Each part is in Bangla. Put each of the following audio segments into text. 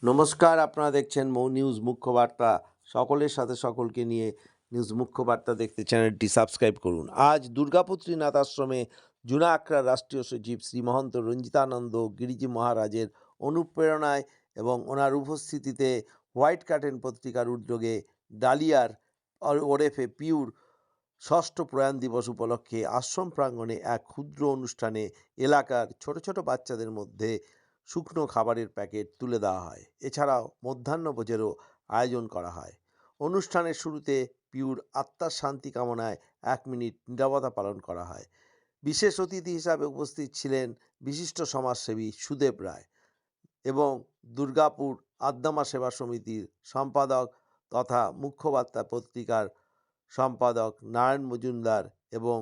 নমস্কার, আপনারা দেখছেন মৌ নিউজ মুখ্য বার্তা। সকলের সাথে সকলকে নিয়ে নিউজ মুখ্য বার্তা দেখতে চ্যানেলটি সাবস্ক্রাইব করুন। আজ দুর্গাপুত্রীনাথ আশ্রমে জুনা আখড়ার রাষ্ট্রীয় সচিব শ্রী মহন্ত রঞ্জিতানন্দ গিরিজি মহারাজের অনুপ্রেরণায় এবং ওনার উপস্থিতিতে হোয়াইট কার্টেন পত্রিকার উদ্যোগে ডালিয়ার ওরফে পিউর ষষ্ঠ প্রয়াণ দিবস উপলক্ষে আশ্রম প্রাঙ্গণে এক ক্ষুদ্র অনুষ্ঠানে এলাকার ছোট ছোট বাচ্চাদের মধ্যে শুকনো খাবারের প্যাকেট তুলে দেওয়া হয়। এছাড়াও মধ্যাহ্নভোজেরও আয়োজন করা হয়। অনুষ্ঠানের শুরুতে পিউর আত্মার শান্তি কামনায় 1 মিনিট নীরবতা পালন করা হয়। বিশেষ অতিথি হিসাবে উপস্থিত ছিলেন বিশিষ্ট সমাজসেবী সুদেব রায় এবং দুর্গাপুর আদ্দামা সেবা সমিতির সম্পাদক তথা মুখ্যবার্তা পত্রিকার সম্পাদক নারায়ণ মজুমদার এবং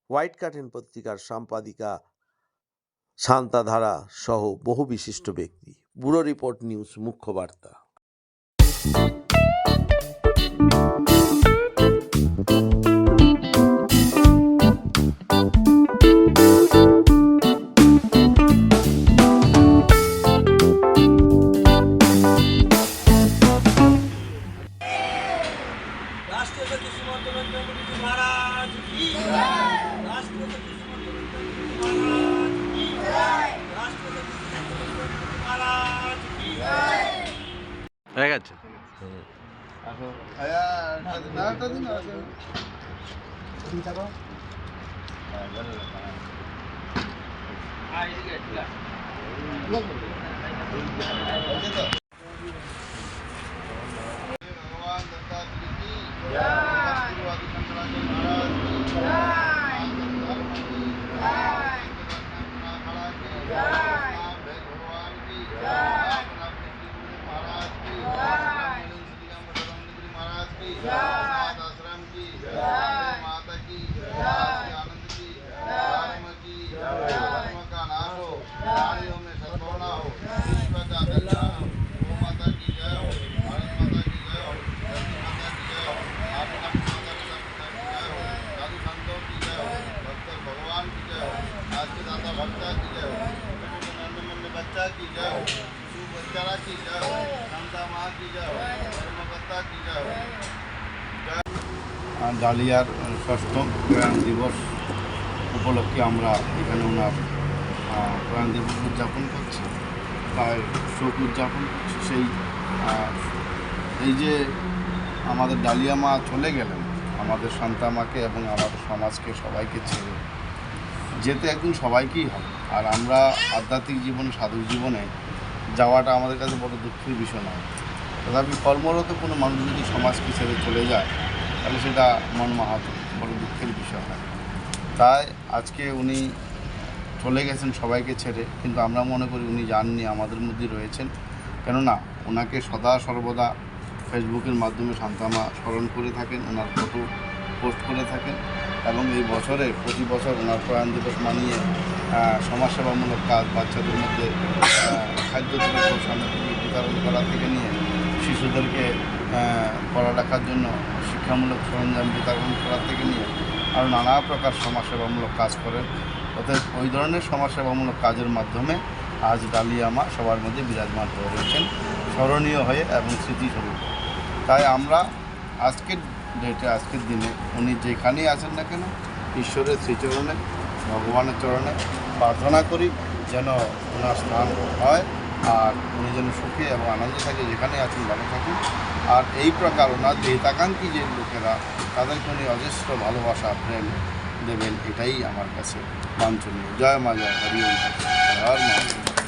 হোয়াইট কার্টেন পত্রিকার সম্পাদিকা শান্তাধারা সহ বহু বিশিষ্ট ব্যক্তি। ব্যুরো রিপোর্ট নিউজ মুখ্য বার্তা। राष्ट्रीय सचिव श्रीमंत रंजन गुरुजी महाराज की जय। राष्ट्रीय सचिव श्रीमंत रंजन गुरुजी महाराज की जय। राष्ट्रीय सचिव श्रीमंत रंजन गुरुजी महाराज की जय। হয়ে গেছে। भगवान दत्तात्रेय की जय। आशीर्वादी शंकराचार्य महाराज की जय। धर्म की जय। महाराज की जय। भगवान की जय। महाराज की जय। महाराज की जय। आश्रम की जय। माता की जय। आनंद की धर्म की धर्म का नाश हो, नारियों में सद्भावना हो, विश्व का कल्याण हो। गौ माता की जय हो, भारत माता की जय हो, धरती माता की जय हो, आप अपनी माता पिता की जय हो, साधु संतों की जय हो, भक्त भगवान की जय हो, आज के दाता भक्ता की जय हो, नन्हे बच्चा की जय हो, शिशु बच्चारा की जय हो, शांता माँ की जय हो, धर्मकर्ता की जय हो। ডালিয়ার ষষ্ঠ প্রয়াণ দিবস উপলক্ষে আমরা এখানে ওনার প্রয়াণ দিবস উদযাপন করছি, তাই শোক উদযাপন করছি। এই যে আমাদের ডালিয়া মা চলে গেলেন, আমাদের শান্তা মাকে এবং আমাদের সমাজকে সবাইকে ছেড়ে যেতে একদিন সবাইকেই হবে। আর আমরা আধ্যাত্মিক জীবনে, সাধু জীবনে যাওয়াটা আমাদের কাছে বড় দুঃখের বিষয় নয়। তথাপি কর্মরত কোনো মানুষ যদি সমাজকে ছেড়ে চলে যায় তাহলে সেটা মনমাহাত বড় দুঃখের বিষয় হয়। তাই আজকে উনি চলে গেছেন সবাইকে ছেড়ে, কিন্তু আমরা মনে করি উনি যাননি, আমাদের মধ্যে রয়েছেন। কেননা ওনাকে সদা সর্বদা ফেসবুকের মাধ্যমে শান্তামা স্মরণ করে থাকেন, ওনার ফটো পোস্ট করে থাকেন এবং এই বছরে প্রতি বছর ওনার প্রয়াণ দিবস মানিয়ে সমাজসেবামূলক কাজ, বাচ্চাদের মধ্যে খাদ্যদ্রব্য সামগ্রী বিতরণ করা থেকে নিয়ে শিশুদেরকে পড়ালেখার জন্য শিক্ষামূলক সরঞ্জাম বিতরণ করা থেকে নিয়ে আরও নানা প্রকার সমাজসেবামূলক কাজ করেন। অর্থাৎ ওই ধরনের সমাজসেবামূলক কাজের মাধ্যমে আজ ডালিয়া মা সবার মধ্যে বিরাজমান হয়ে রয়েছেন, স্মরণীয় হয়ে এবং স্মৃতিস্বরূপ। তাই আমরা আজকের ডেটে, আজকের দিনে উনি যেখানেই আছেন না কেন, ঈশ্বরের শ্রীচরণে, ভগবানের চরণে প্রার্থনা করি যেন ওনার স্থান হয় আর উনি যেন সুখে এবং আনন্দে থাকে, যেখানে আছেন ভালো থাকুন। আর এই প্রকার ওনার হিতাকাঙ্ক্ষী যে লোকেরা, তাদেরকে উনি অজস্র ভালোবাসা প্রেম দেবেন, এটাই আমার কাছে বাঞ্ছনীয়। জয় মা, জয় হরি ওম।